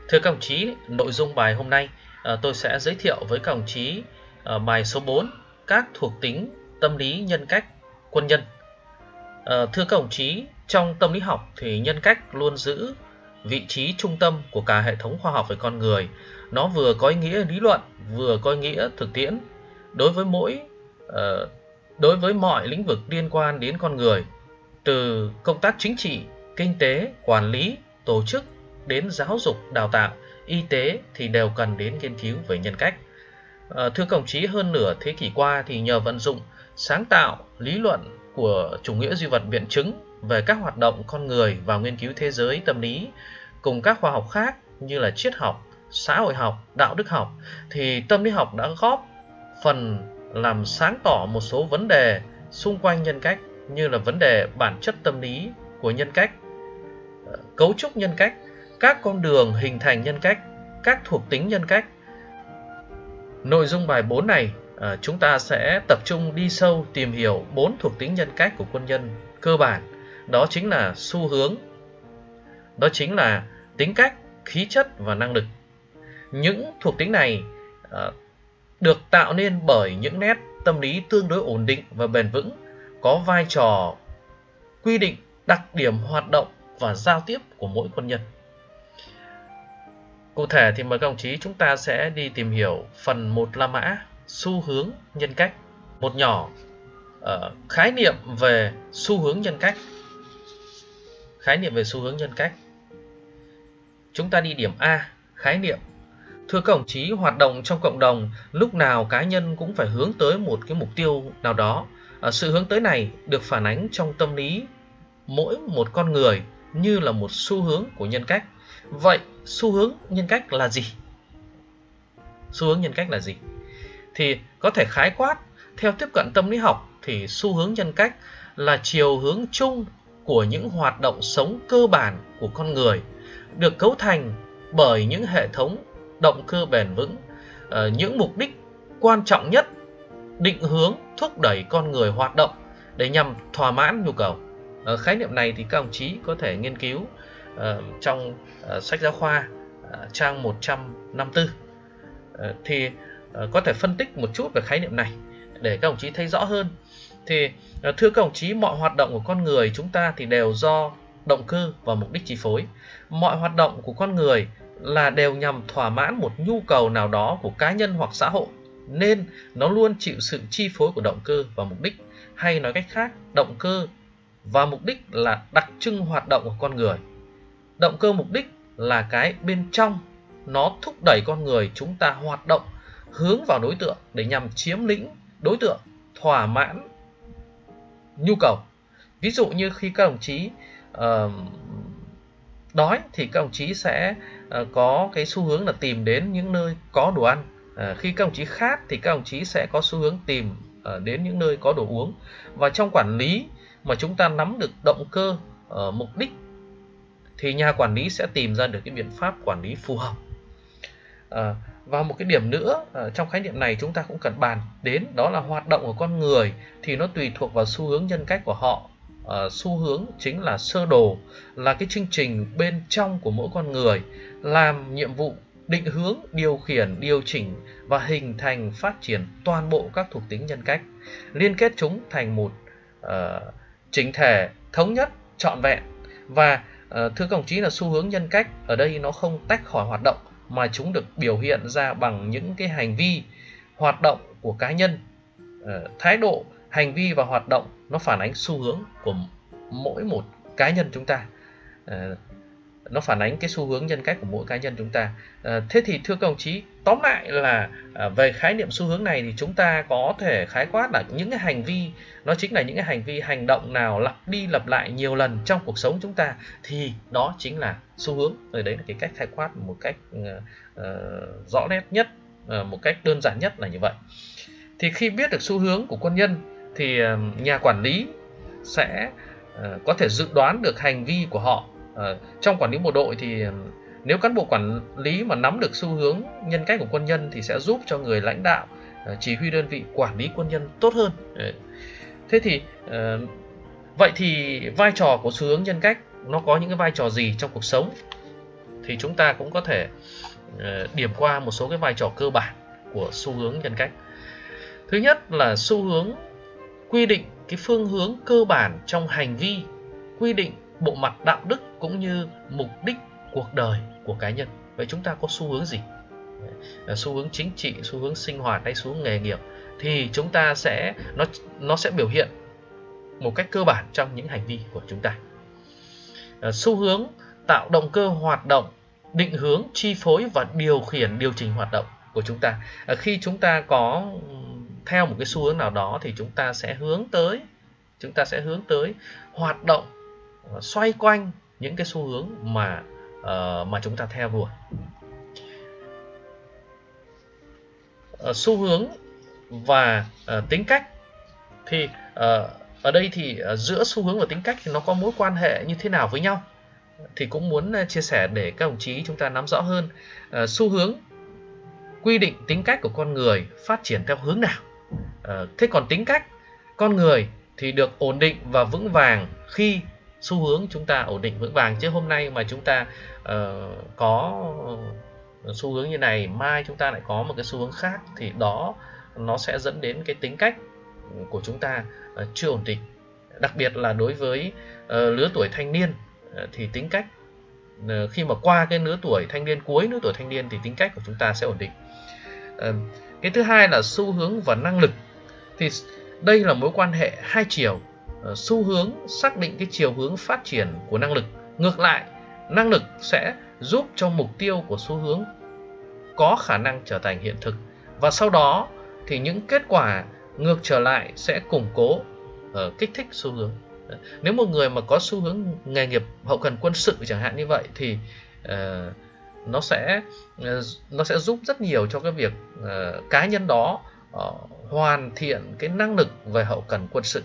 Thưa các đồng chí, nội dung bài hôm nay tôi sẽ giới thiệu với các đồng chí bài số 4, các thuộc tính tâm lý nhân cách quân nhân. Thưa các đồng chí, trong tâm lý học thì nhân cách luôn giữ vị trí trung tâm của cả hệ thống khoa học về con người. Nó vừa có ý nghĩa lý luận, vừa có ý nghĩa thực tiễn đối với mọi lĩnh vực liên quan đến con người, từ công tác chính trị, kinh tế, quản lý, tổ chức đến giáo dục, đào tạo, y tế thì đều cần đến nghiên cứu về nhân cách. Thưa các đồng chí, hơn nửa thế kỷ qua thì nhờ vận dụng sáng tạo lý luận của chủ nghĩa duy vật biện chứng về các hoạt động con người vào nghiên cứu thế giới tâm lý cùng các khoa học khác như là triết học, xã hội học, đạo đức học, thì tâm lý học đã góp phần làm sáng tỏ một số vấn đề xung quanh nhân cách, như là vấn đề bản chất tâm lý của nhân cách, cấu trúc nhân cách, các con đường hình thành nhân cách, các thuộc tính nhân cách. Nội dung bài 4 này chúng ta sẽ tập trung đi sâu tìm hiểu 4 thuộc tính nhân cách của quân nhân cơ bản. Đó chính là xu hướng, đó chính là tính cách, khí chất và năng lực. Những thuộc tính này được tạo nên bởi những nét tâm lý tương đối ổn định và bền vững, có vai trò quy định đặc điểm hoạt động và giao tiếp của mỗi quân nhân. Cụ thể thì mời các đồng chí chúng ta sẽ đi tìm hiểu phần 1 La Mã, xu hướng nhân cách. Một nhỏ khái niệm về xu hướng nhân cách. Khái niệm về xu hướng nhân cách. Chúng ta đi điểm A, khái niệm. Thưa các đồng chí, hoạt động trong cộng đồng lúc nào cá nhân cũng phải hướng tới một cái mục tiêu nào đó. Sự hướng tới này được phản ánh trong tâm lý mỗi một con người như là một xu hướng của nhân cách. Vậy xu hướng nhân cách là gì? Xu hướng nhân cách là gì? Thì có thể khái quát, theo tiếp cận tâm lý học thì xu hướng nhân cách là chiều hướng chung của những hoạt động sống cơ bản của con người, được cấu thành bởi những hệ thống động cơ bền vững, những mục đích quan trọng nhất định hướng thúc đẩy con người hoạt động để nhằm thỏa mãn nhu cầu. Khái niệm này thì các đồng chí có thể nghiên cứu trong sách giáo khoa trang 154. Thì có thể phân tích một chút về khái niệm này để các đồng chí thấy rõ hơn. Thì thưa các đồng chí, mọi hoạt động của con người chúng ta thì đều do động cơ và mục đích chi phối. Mọi hoạt động của con người là đều nhằm thỏa mãn một nhu cầu nào đó của cá nhân hoặc xã hội, nên nó luôn chịu sự chi phối của động cơ và mục đích. Hay nói cách khác, động cơ và mục đích là đặc trưng hoạt động của con người. Động cơ mục đích là cái bên trong, nó thúc đẩy con người chúng ta hoạt động hướng vào đối tượng để nhằm chiếm lĩnh đối tượng, thỏa mãn nhu cầu. Ví dụ như khi các đồng chí đói thì các đồng chí sẽ có cái xu hướng là tìm đến những nơi có đồ ăn. Khi các đồng chí khát thì các đồng chí sẽ có xu hướng tìm đến những nơi có đồ uống. Và trong quản lý mà chúng ta nắm được động cơ, mục đích thì nhà quản lý sẽ tìm ra được cái biện pháp quản lý phù hợp. Và một cái điểm nữa trong khái niệm này chúng ta cũng cần bàn đến, đó là hoạt động của con người thì nó tùy thuộc vào xu hướng nhân cách của họ. Xu hướng chính là sơ đồ, là cái chương trình bên trong của mỗi con người, làm nhiệm vụ định hướng, điều khiển, điều chỉnh và hình thành phát triển toàn bộ các thuộc tính nhân cách, liên kết chúng thành một chỉnh thể thống nhất, trọn vẹn. Và thưa các đồng chí, là xu hướng nhân cách ở đây nó không tách khỏi hoạt động, mà chúng được biểu hiện ra bằng những cái hành vi, hoạt động của cá nhân. Thái độ, hành vi và hoạt động nó phản ánh xu hướng của mỗi một cá nhân chúng ta. Nó phản ánh cái xu hướng nhân cách của mỗi cá nhân chúng ta. Thế thì thưa các đồng chí, tóm lại là về khái niệm xu hướng này thì chúng ta có thể khái quát là những cái hành vi, nó chính là những cái hành vi, hành động nào lặp đi lặp lại nhiều lần trong cuộc sống chúng ta thì đó chính là xu hướng. Rồi đấy là cái cách khái quát một cách rõ nét nhất, một cách đơn giản nhất là như vậy. Thì khi biết được xu hướng của quân nhân thì nhà quản lý sẽ có thể dự đoán được hành vi của họ. Trong quản lý bộ đội thì nếu cán bộ quản lý mà nắm được xu hướng nhân cách của quân nhân thì sẽ giúp cho người lãnh đạo chỉ huy đơn vị quản lý quân nhân tốt hơn. Thế thì vậy thì vai trò của xu hướng nhân cách nó có những cái vai trò gì trong cuộc sống? thì chúng ta cũng có thể điểm qua một số cái vai trò cơ bản của xu hướng nhân cách. Thứ nhất là xu hướng quy định cái phương hướng cơ bản trong hành vi, quy định bộ mặt đạo đức cũng như mục đích cuộc đời của cá nhân. Vậy chúng ta có xu hướng gì? Xu hướng chính trị, xu hướng sinh hoạt hay xu hướng nghề nghiệp thì chúng ta sẽ nó sẽ biểu hiện một cách cơ bản trong những hành vi của chúng ta. Xu hướng tạo động cơ hoạt động, định hướng, chi phối và điều khiển, điều chỉnh hoạt động của chúng ta. Khi chúng ta có theo một cái xu hướng nào đó thì chúng ta sẽ hướng tới hoạt động xoay quanh những cái xu hướng mà chúng ta theo đuổi. Xu hướng và tính cách thì ở đây thì giữa xu hướng và tính cách thì nó có mối quan hệ như thế nào với nhau thì cũng muốn chia sẻ để các đồng chí chúng ta nắm rõ hơn. Xu hướng quy định tính cách của con người phát triển theo hướng nào. Thế còn tính cách con người thì được ổn định và vững vàng khi xu hướng chúng ta ổn định vững vàng. Chứ hôm nay mà chúng ta có xu hướng như này, mai chúng ta lại có một cái xu hướng khác thì đó nó sẽ dẫn đến cái tính cách của chúng ta chưa ổn định. Đặc biệt là đối với lứa tuổi thanh niên thì tính cách khi mà qua cái lứa tuổi thanh niên, cuối lứa tuổi thanh niên thì tính cách của chúng ta sẽ ổn định. Cái thứ hai là xu hướng và năng lực. Thì đây là mối quan hệ hai chiều. Xu hướng xác định cái chiều hướng phát triển của năng lực. Ngược lại, năng lực sẽ giúp cho mục tiêu của xu hướng có khả năng trở thành hiện thực. Và sau đó thì những kết quả ngược trở lại sẽ củng cố, kích thích xu hướng. Nếu một người mà có xu hướng nghề nghiệp hậu cần quân sự chẳng hạn như vậy thì nó sẽ giúp rất nhiều cho cái việc cá nhân đó hoàn thiện cái năng lực về hậu cần quân sự.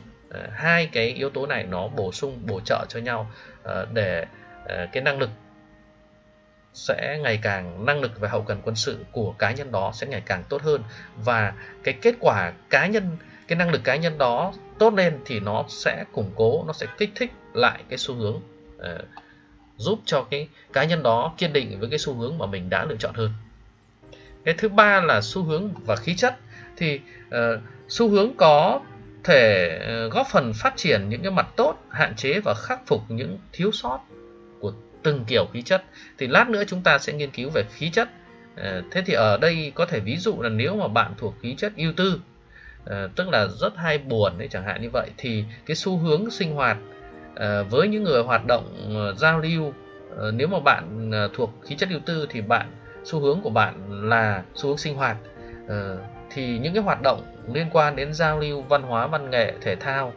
Hai cái yếu tố này nó bổ sung, bổ trợ cho nhau để cái năng lực về hậu cần quân sự của cá nhân đó sẽ ngày càng tốt hơn, và cái kết quả cá nhân, cái năng lực cá nhân đó tốt lên thì nó sẽ củng cố, nó sẽ kích thích lại cái xu hướng, giúp cho cái cá nhân đó kiên định với cái xu hướng mà mình đã lựa chọn hơn. Cái thứ ba là xu hướng và khí chất. Thì xu hướng có thể góp phần phát triển những cái mặt tốt, hạn chế và khắc phục những thiếu sót của từng kiểu khí chất. Thì lát nữa chúng ta sẽ nghiên cứu về khí chất. Thế thì ở đây có thể ví dụ là nếu mà bạn thuộc khí chất ưu tư, tức là rất hay buồn đấy chẳng hạn như vậy, thì cái xu hướng sinh hoạt với những người hoạt động giao lưu, nếu mà bạn thuộc khí chất ưu tư thì xu hướng của bạn là xu hướng sinh hoạt, thì những cái hoạt động liên quan đến giao lưu văn hóa, văn nghệ, thể thao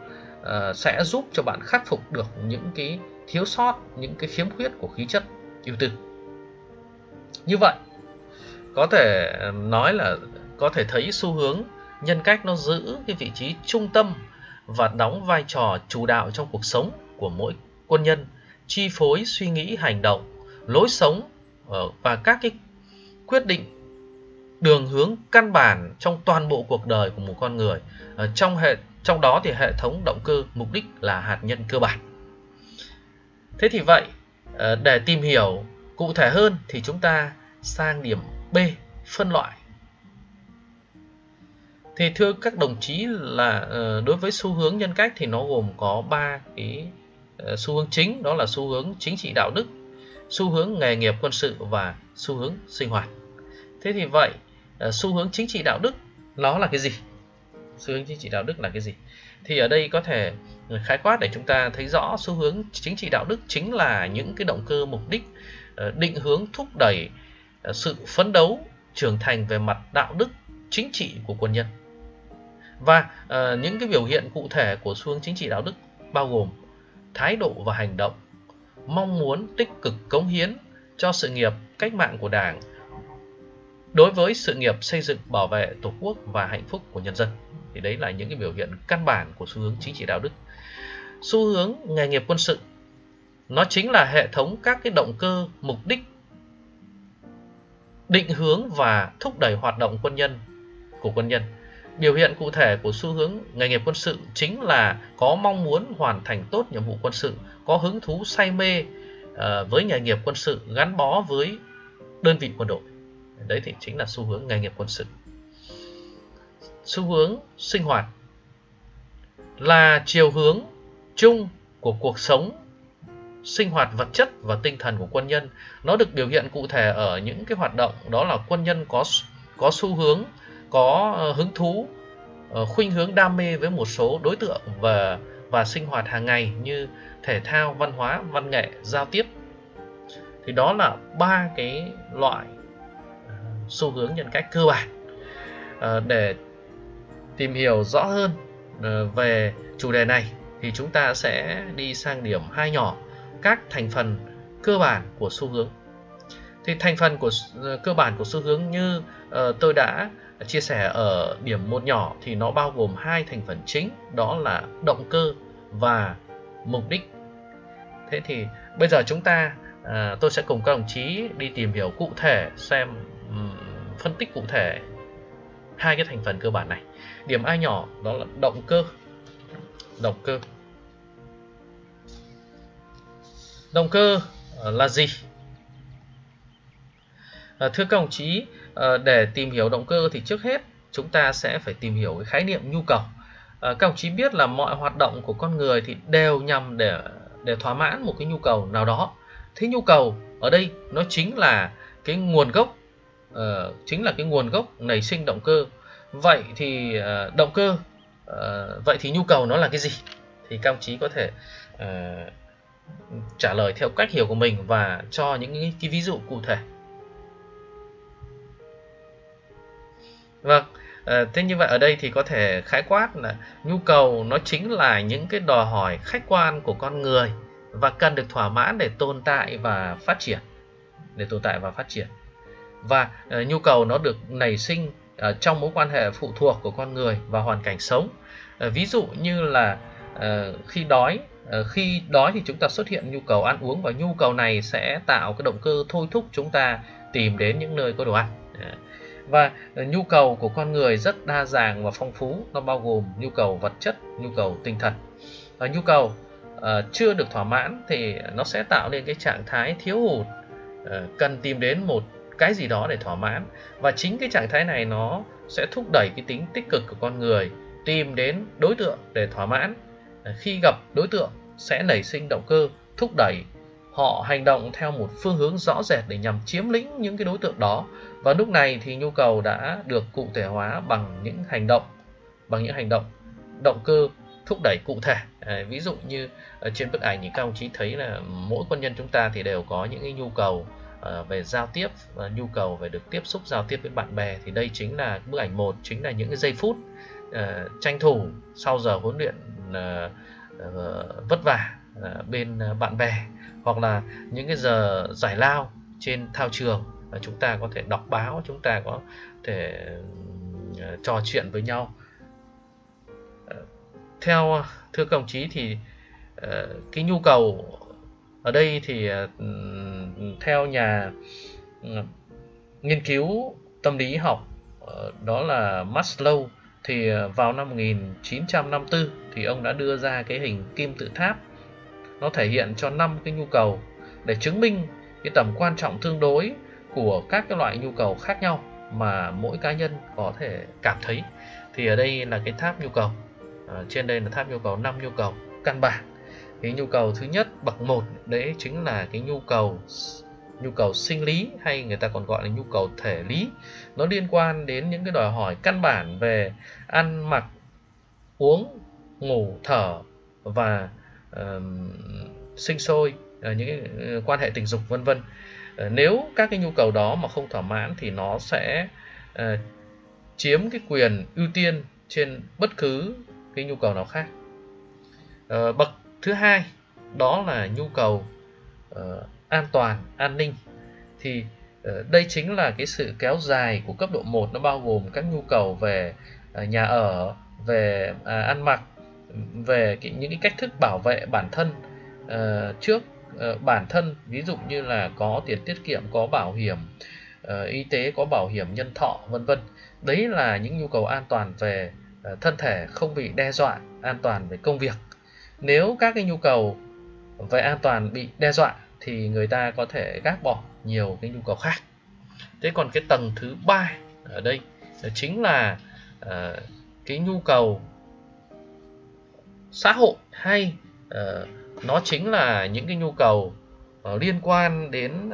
sẽ giúp cho bạn khắc phục được những cái thiếu sót, những cái khiếm khuyết của khí chất ưu tư. Như vậy có thể nói là có thể thấy xu hướng nhân cách nó giữ cái vị trí trung tâm và đóng vai trò chủ đạo trong cuộc sống của mỗi quân nhân, chi phối suy nghĩ, hành động, lối sống và các cái quyết định đường hướng căn bản trong toàn bộ cuộc đời của một con người. Trong đó thì hệ thống động cơ mục đích là hạt nhân cơ bản. Thế thì vậy, để tìm hiểu cụ thể hơn thì chúng ta sang điểm B, phân loại. Thì thưa các đồng chí là đối với xu hướng nhân cách thì nó gồm có 3 cái xu hướng chính, đó là xu hướng chính trị đạo đức, xu hướng nghề nghiệp quân sự và xu hướng sinh hoạt. Thế thì vậy, xu hướng chính trị đạo đức nó là cái gì? Xu hướng chính trị đạo đức là cái gì? Thì ở đây có thể khái quát để chúng ta thấy rõ xu hướng chính trị đạo đức chính là những cái động cơ mục đích định hướng thúc đẩy sự phấn đấu trưởng thành về mặt đạo đức chính trị của quân nhân. Và những cái biểu hiện cụ thể của xu hướng chính trị đạo đức bao gồm thái độ và hành động, mong muốn tích cực cống hiến cho sự nghiệp cách mạng của Đảng đối với sự nghiệp xây dựng, bảo vệ Tổ quốc và hạnh phúc của nhân dân. Thì đấy là những cái biểu hiện căn bản của xu hướng chính trị đạo đức. Xu hướng nghề nghiệp quân sự nó chính là hệ thống các cái động cơ mục đích định hướng và thúc đẩy hoạt động của quân nhân. Biểu hiện cụ thể của xu hướng nghề nghiệp quân sự chính là có mong muốn hoàn thành tốt nhiệm vụ quân sự, có hứng thú say mê với nghề nghiệp quân sự, gắn bó với đơn vị quân đội. Đấy thì chính là xu hướng nghề nghiệp quân sự. Xu hướng sinh hoạt là chiều hướng chung của cuộc sống sinh hoạt vật chất và tinh thần của quân nhân. Nó được biểu hiện cụ thể ở những cái hoạt động đó là quân nhân có xu hướng, có hứng thú, khuynh hướng đam mê với một số đối tượng và sinh hoạt hàng ngày như thể thao, văn hóa, văn nghệ, giao tiếp. Thì đó là 3 cái loại xu hướng nhân cách cơ bản. Để tìm hiểu rõ hơn về chủ đề này thì chúng ta sẽ đi sang điểm 2 nhỏ, các thành phần cơ bản của xu hướng. Thì thành phần cơ bản của xu hướng như tôi đã chia sẻ ở điểm 1 nhỏ thì nó bao gồm 2 thành phần chính, đó là động cơ và mục đích. Thế thì bây giờ tôi sẽ cùng các đồng chí đi tìm hiểu cụ thể, xem phân tích cụ thể 2 cái thành phần cơ bản này. Điểm A nhỏ đó là động cơ. Động cơ là gì? Thưa các đồng chí, để tìm hiểu động cơ thì trước hết chúng ta sẽ phải tìm hiểu cái khái niệm nhu cầu. Các đồng chí biết là mọi hoạt động của con người thì đều nhằm để thỏa mãn một cái nhu cầu nào đó. Thế nhu cầu ở đây nó chính là cái nguồn gốc, nảy sinh động cơ. Vậy thì nhu cầu nó là cái gì? Thì các đồng chí có thể trả lời theo cách hiểu của mình và cho những cái ví dụ cụ thể. Vâng, thế như vậy ở đây thì có thể khái quát là nhu cầu nó chính là những cái đòi hỏi khách quan của con người và cần được thỏa mãn để tồn tại và phát triển. Và nhu cầu nó được nảy sinh trong mối quan hệ phụ thuộc của con người và hoàn cảnh sống. Ví dụ như là khi đói thì chúng ta xuất hiện nhu cầu ăn uống, và nhu cầu này sẽ tạo cái động cơ thôi thúc chúng ta tìm đến những nơi có đồ ăn. Và nhu cầu của con người rất đa dạng và phong phú, nó bao gồm nhu cầu vật chất, nhu cầu tinh thần. Nhu cầu chưa được thỏa mãn thì nó sẽ tạo nên cái trạng thái thiếu hụt, cần tìm đến một cái gì đó để thỏa mãn, và chính cái trạng thái này nó sẽ thúc đẩy cái tính tích cực của con người tìm đến đối tượng để thỏa mãn. Khi gặp đối tượng sẽ nảy sinh động cơ thúc đẩy họ hành động theo một phương hướng rõ rệt để nhằm chiếm lĩnh những cái đối tượng đó, và lúc này thì nhu cầu đã được cụ thể hóa bằng những hành động động cơ thúc đẩy cụ thể. Ví dụ như trên bức ảnh thì các ông chí thấy là mỗi quân nhân chúng ta thì đều có những cái nhu cầu về giao tiếp và nhu cầu về được tiếp xúc giao tiếp với bạn bè. Thì đây chính là bức ảnh 1, chính là những cái giây phút tranh thủ sau giờ huấn luyện vất vả bên bạn bè, hoặc là những cái giờ giải lao trên thao trường, chúng ta có thể đọc báo, chúng ta có thể trò chuyện với nhau. Thưa các đồng chí thì cái nhu cầu ở đây thì theo nhà nghiên cứu tâm lý học đó là Maslow, thì vào năm 1954 thì ông đã đưa ra cái hình kim tự tháp, nó thể hiện cho 5 cái nhu cầu để chứng minh cái tầm quan trọng tương đối của các cái loại nhu cầu khác nhau mà mỗi cá nhân có thể cảm thấy. Thì ở đây là cái tháp nhu cầu, trên đây là tháp nhu cầu 5 nhu cầu căn bản. Cái nhu cầu thứ nhất bậc 1 đấy chính là cái nhu cầu sinh lý, hay người ta còn gọi là nhu cầu thể lý. Nó liên quan đến những cái đòi hỏi căn bản về ăn mặc, uống, ngủ, thở và sinh sôi, những cái quan hệ tình dục vân vân. Nếu các cái nhu cầu đó mà không thỏa mãn thì nó sẽ chiếm cái quyền ưu tiên trên bất cứ cái nhu cầu nào khác. Bậc thứ hai đó là nhu cầu an toàn, an ninh. Thì đây chính là cái sự kéo dài của cấp độ 1, nó bao gồm các nhu cầu về nhà ở, về ăn mặc, về những cái cách thức bảo vệ bản thân trước bản thân, ví dụ như là có tiền tiết kiệm, có bảo hiểm y tế, có bảo hiểm nhân thọ vân vân. Đấy là những nhu cầu an toàn về thân thể, không bị đe dọa, an toàn về công việc. Nếu các cái nhu cầu về an toàn bị đe dọa thì người ta có thể gác bỏ nhiều cái nhu cầu khác. Thế còn cái tầng thứ 3 ở đây chính là cái nhu cầu xã hội, hay nó chính là những cái nhu cầu liên quan đến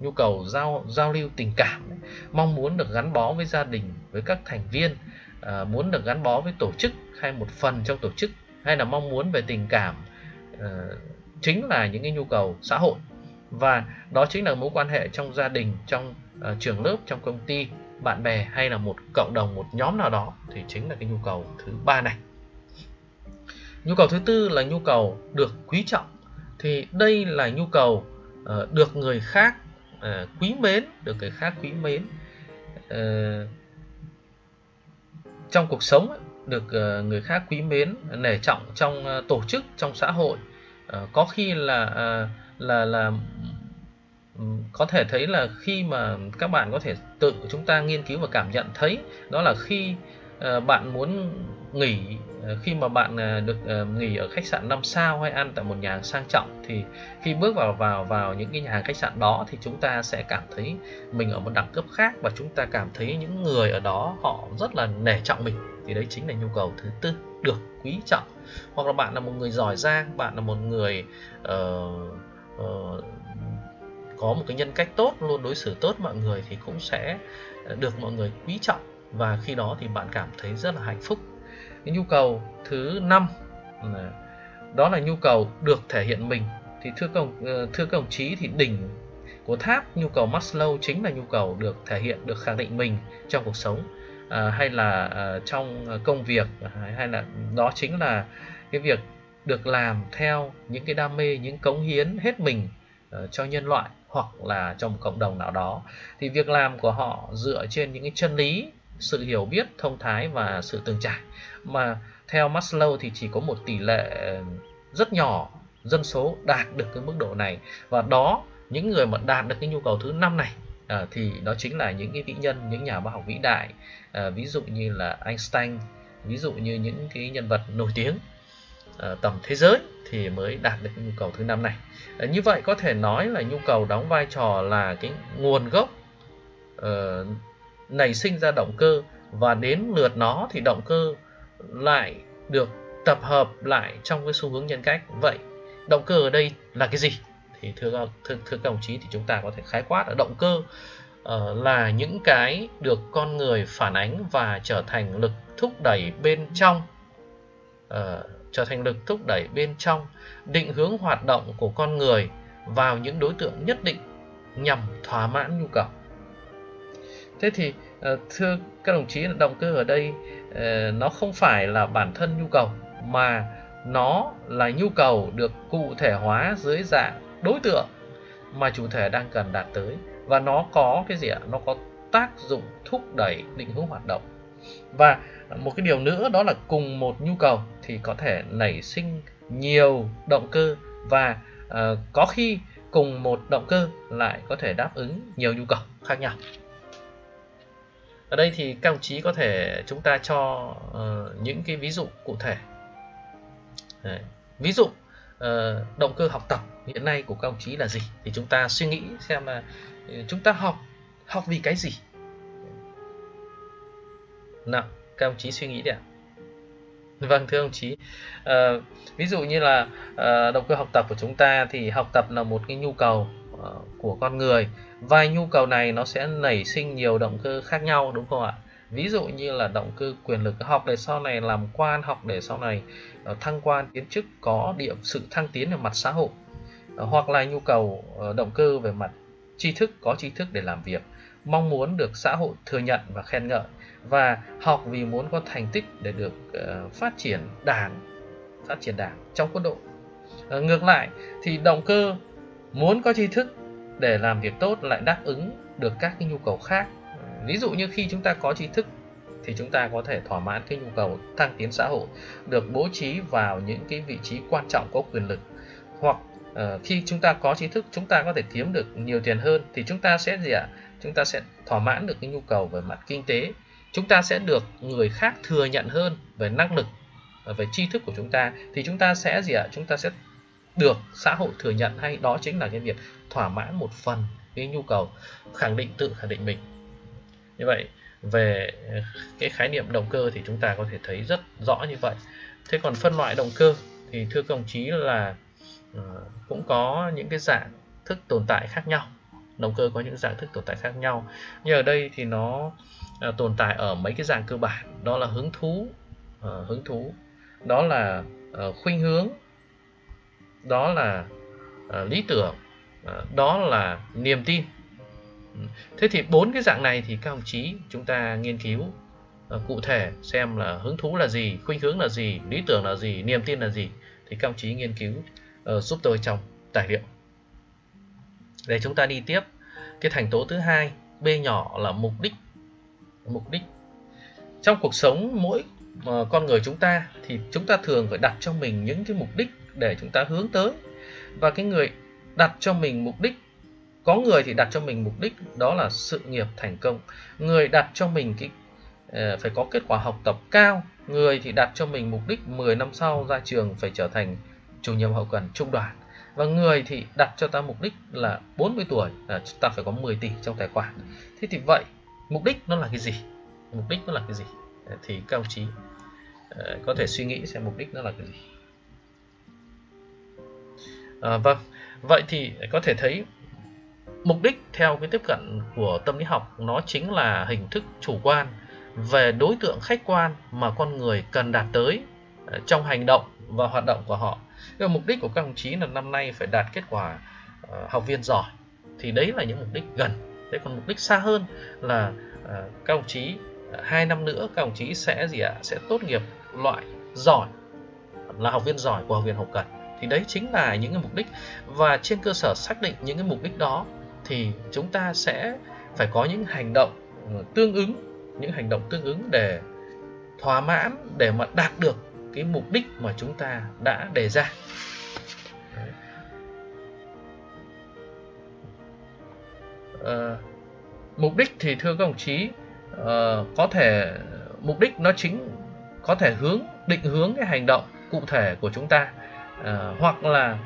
nhu cầu giao lưu tình cảm, mong muốn được gắn bó với gia đình, với các thành viên, muốn được gắn bó với tổ chức hay một phần trong tổ chức, hay là mong muốn về tình cảm, chính là những cái nhu cầu xã hội. Và đó chính là mối quan hệ trong gia đình, trong trường lớp, trong công ty, bạn bè, hay là một cộng đồng, một nhóm nào đó, thì chính là cái nhu cầu thứ 3 này. Nhu cầu thứ 4 là nhu cầu được quý trọng. Thì đây là nhu cầu được người khác quý mến, được người khác quý mến trong cuộc sống, được người khác quý mến, nể trọng trong tổ chức, trong xã hội. Có khi là có thể thấy là khi mà các bạn có thể tự chúng ta nghiên cứu và cảm nhận thấy, đó là khi bạn muốn nghỉ, khi mà bạn được nghỉ ở khách sạn 5 sao hay ăn tại một nhà hàng sang trọng, thì khi bước vào những cái nhà hàng khách sạn đó thì chúng ta sẽ cảm thấy mình ở một đẳng cấp khác, và chúng ta cảm thấy những người ở đó họ rất là nể trọng mình. Thì đấy chính là nhu cầu thứ 4, được quý trọng. Hoặc là bạn là một người giỏi giang, bạn là một người có một cái nhân cách tốt, luôn đối xử tốt mọi người, thì cũng sẽ được mọi người quý trọng, và khi đó thì bạn cảm thấy rất là hạnh phúc. Cái nhu cầu thứ 5 đó là nhu cầu được thể hiện mình. Thì thưa các đồng chí, thì đỉnh của tháp nhu cầu Maslow chính là nhu cầu được thể hiện, được khẳng định mình trong cuộc sống, hay là trong công việc, hay là đó chính là cái việc được làm theo những cái đam mê, những cống hiến hết mình cho nhân loại, hoặc là trong một cộng đồng nào đó. Thì việc làm của họ dựa trên những cái chân lý, sự hiểu biết, thông thái và sự từng trải, mà theo Maslow thì chỉ có một tỷ lệ rất nhỏ dân số đạt được cái mức độ này. Và đó, những người mà đạt được cái nhu cầu thứ 5 này thì đó chính là những cái vĩ nhân, những nhà khoa học vĩ đại, ví dụ như là Einstein, ví dụ như những cái nhân vật nổi tiếng tầm thế giới, thì mới đạt được cái nhu cầu thứ 5 này. Như vậy có thể nói là nhu cầu đóng vai trò là cái nguồn gốc nảy sinh ra động cơ, và đến lượt nó thì động cơ lại được tập hợp lại trong cái xu hướng nhân cách. Vậy động cơ ở đây là cái gì? Thì thưa các đồng chí, thì chúng ta có thể khái quát ở động cơ là những cái được con người phản ánh và trở thành lực thúc đẩy bên trong, định hướng hoạt động của con người vào những đối tượng nhất định nhằm thỏa mãn nhu cầu. Thế thì thưa các đồng chí, động cơ ở đây nó không phải là bản thân nhu cầu, mà nó là nhu cầu được cụ thể hóa dưới dạng đối tượng mà chủ thể đang cần đạt tới, và nó có cái gì ạ? Nó có tác dụng thúc đẩy định hướng hoạt động. Và một cái điều nữa đó là cùng một nhu cầu thì có thể nảy sinh nhiều động cơ, và có khi cùng một động cơ lại có thể đáp ứng nhiều nhu cầu khác nhau. Ở đây thì các đồng chí có thể chúng ta cho những cái ví dụ cụ thể. Ví dụ động cơ học tập hiện nay của các đồng chí là gì? Thì chúng ta suy nghĩ xem là chúng ta học vì cái gì? Nào, các đồng chí suy nghĩ đi ạ. Vâng, thưa đồng chí, ví dụ như là động cơ học tập của chúng ta, thì học tập là một cái nhu cầu của con người, và nhu cầu này nó sẽ nảy sinh nhiều động cơ khác nhau, đúng không ạ? Ví dụ như là động cơ quyền lực, học để sau này làm quan, học để sau này thăng quan tiến chức, có sự thăng tiến về mặt xã hội, hoặc là nhu cầu động cơ về mặt tri thức, có tri thức để làm việc, mong muốn được xã hội thừa nhận và khen ngợi, và học vì muốn có thành tích để được phát triển đảng trong quân đội. Ngược lại thì động cơ muốn có tri thức để làm việc tốt lại đáp ứng được các cái nhu cầu khác. Ví dụ như khi chúng ta có tri thức thì chúng ta có thể thỏa mãn cái nhu cầu thăng tiến xã hội, được bố trí vào những cái vị trí quan trọng có quyền lực, hoặc khi chúng ta có tri thức chúng ta có thể kiếm được nhiều tiền hơn, thì chúng ta sẽ chúng ta sẽ thỏa mãn được cái nhu cầu về mặt kinh tế, chúng ta sẽ được người khác thừa nhận hơn về năng lực, về tri thức của chúng ta, thì chúng ta sẽ chúng ta sẽ được xã hội thừa nhận, hay đó chính là cái việc thỏa mãn một phần cái nhu cầu tự khẳng định mình. Như vậy về cái khái niệm động cơ thì chúng ta có thể thấy rất rõ như vậy. Thế còn phân loại động cơ thì thưa các đồng chí là cũng có những cái dạng thức tồn tại khác nhau. Động cơ có những dạng thức tồn tại khác nhau, nhưng ở đây thì nó tồn tại ở mấy cái dạng cơ bản, đó là hứng thú, đó là khuynh hướng, đó là lý tưởng, đó là niềm tin. Thế thì 4 cái dạng này thì các đồng chí chúng ta nghiên cứu cụ thể xem là hứng thú là gì, khuynh hướng là gì, lý tưởng là gì, niềm tin là gì, thì các đồng chí nghiên cứu giúp tôi trong tài liệu. Để chúng ta đi tiếp cái thành tố thứ hai, B nhỏ, là mục đích. Trong cuộc sống mỗi con người chúng ta thì chúng ta thường phải đặt cho mình những cái mục đích để chúng ta hướng tới. Và cái người đặt cho mình mục đích, có người thì đặt cho mình mục đích đó là sự nghiệp thành công, người đặt cho mình phải có kết quả học tập cao, người thì đặt cho mình mục đích 10 năm sau ra trường phải trở thành chủ nhiệm hậu cần trung đoàn, và người thì đặt cho ta mục đích là 40 tuổi ta phải có 10 tỷ trong tài khoản. Thế thì vậy mục đích nó là cái gì? Thì các ông chí có thể suy nghĩ xem mục đích nó là cái gì. Vâng, vậy thì có thể thấy mục đích theo cái tiếp cận của tâm lý học nó chính là hình thức chủ quan về đối tượng khách quan mà con người cần đạt tới trong hành động và hoạt động của họ. Mục đích của các đồng chí là năm nay phải đạt kết quả học viên giỏi, thì đấy là những mục đích gần. Thế còn mục đích xa hơn là các đồng chí 2 năm nữa các đồng chí sẽ sẽ tốt nghiệp loại giỏi, là học viên giỏi của học viện hậu cần. Thì đấy chính là những cái mục đích, và trên cơ sở xác định những cái mục đích đó thì chúng ta sẽ phải có những hành động tương ứng, để thỏa mãn, để mà đạt được cái mục đích mà chúng ta đã đề ra. Mục đích thì thưa các đồng chí, có thể mục đích nó có thể định hướng cái hành động cụ thể của chúng ta, hoặc là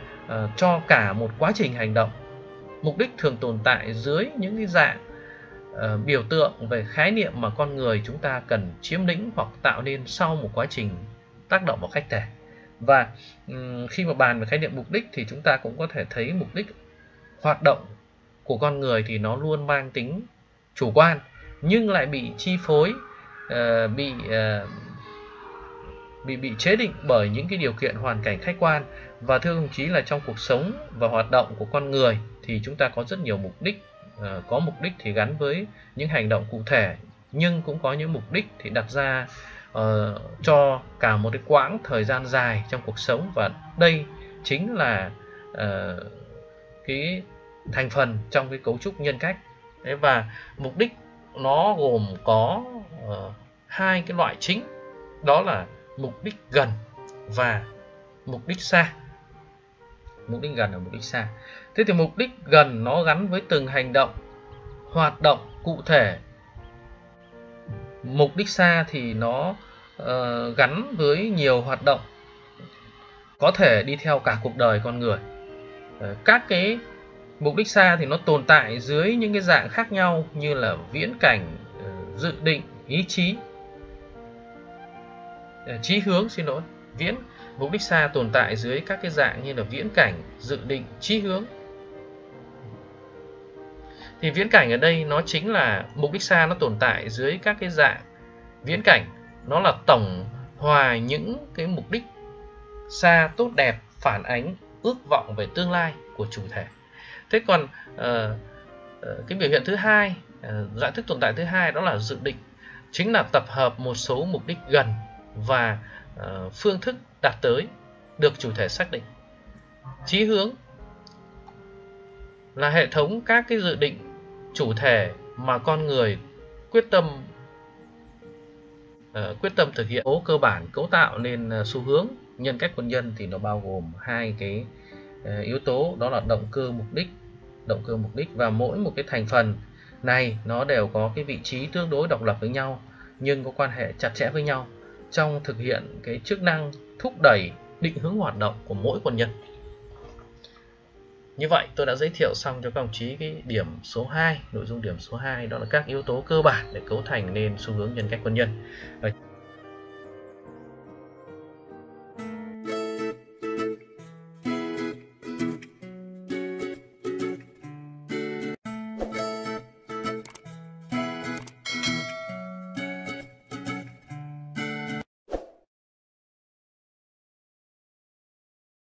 cho cả một quá trình hành động. Mục đích thường tồn tại dưới những cái dạng biểu tượng về khái niệm mà con người chúng ta cần chiếm lĩnh hoặc tạo nên sau một quá trình tác động vào khách thể. Và khi mà bàn về khái niệm mục đích thì chúng ta cũng có thể thấy mục đích hoạt động của con người thì nó luôn mang tính chủ quan, nhưng lại bị chi phối, bị chế định bởi những cái điều kiện hoàn cảnh khách quan. Và thưa đồng chí là trong cuộc sống và hoạt động của con người thì chúng ta có rất nhiều mục đích. Có mục đích thì gắn với những hành động cụ thể, nhưng cũng có những mục đích thì đặt ra cho cả một cái quãng thời gian dài trong cuộc sống, và đây chính là cái thành phần trong cái cấu trúc nhân cách. Và mục đích nó gồm có hai cái loại chính, đó là mục đích gần và mục đích xa. Mục đích gần và mục đích xa. Thế thì mục đích gần nó gắn với từng hành động, hoạt động cụ thể. Mục đích xa thì nó gắn với nhiều hoạt động có thể đi theo cả cuộc đời con người. Các cái mục đích xa thì nó tồn tại dưới những cái dạng khác nhau như là viễn cảnh, dự định, ý chí, chí hướng, mục đích xa tồn tại dưới các cái dạng như là viễn cảnh, dự định, chí hướng. Thì viễn cảnh ở đây nó chính là mục đích xa, nó tồn tại dưới các cái dạng viễn cảnh, nó là tổng hòa những cái mục đích xa tốt đẹp phản ánh ước vọng về tương lai của chủ thể. Thế còn cái biểu hiện thứ hai, dạng thức tồn tại thứ hai, đó là dự định, chính là tập hợp một số mục đích gần và phương thức đạt tới được chủ thể xác định. Chí hướng là hệ thống các cái dự định chủ thể mà con người quyết tâm thực hiện. Cơ bản cấu tạo nên xu hướng nhân cách quân nhân thì nó bao gồm hai cái yếu tố, đó là động cơ mục đích, và mỗi một cái thành phần này nó đều có cái vị trí tương đối độc lập với nhau nhưng có quan hệ chặt chẽ với nhau trong thực hiện cái chức năng thúc đẩy định hướng hoạt động của mỗi quân nhân. Như vậy tôi đã giới thiệu xong cho các đồng chí cái điểm số 2, nội dung điểm số 2 đó là các yếu tố cơ bản để cấu thành nên xu hướng nhân cách quân nhân.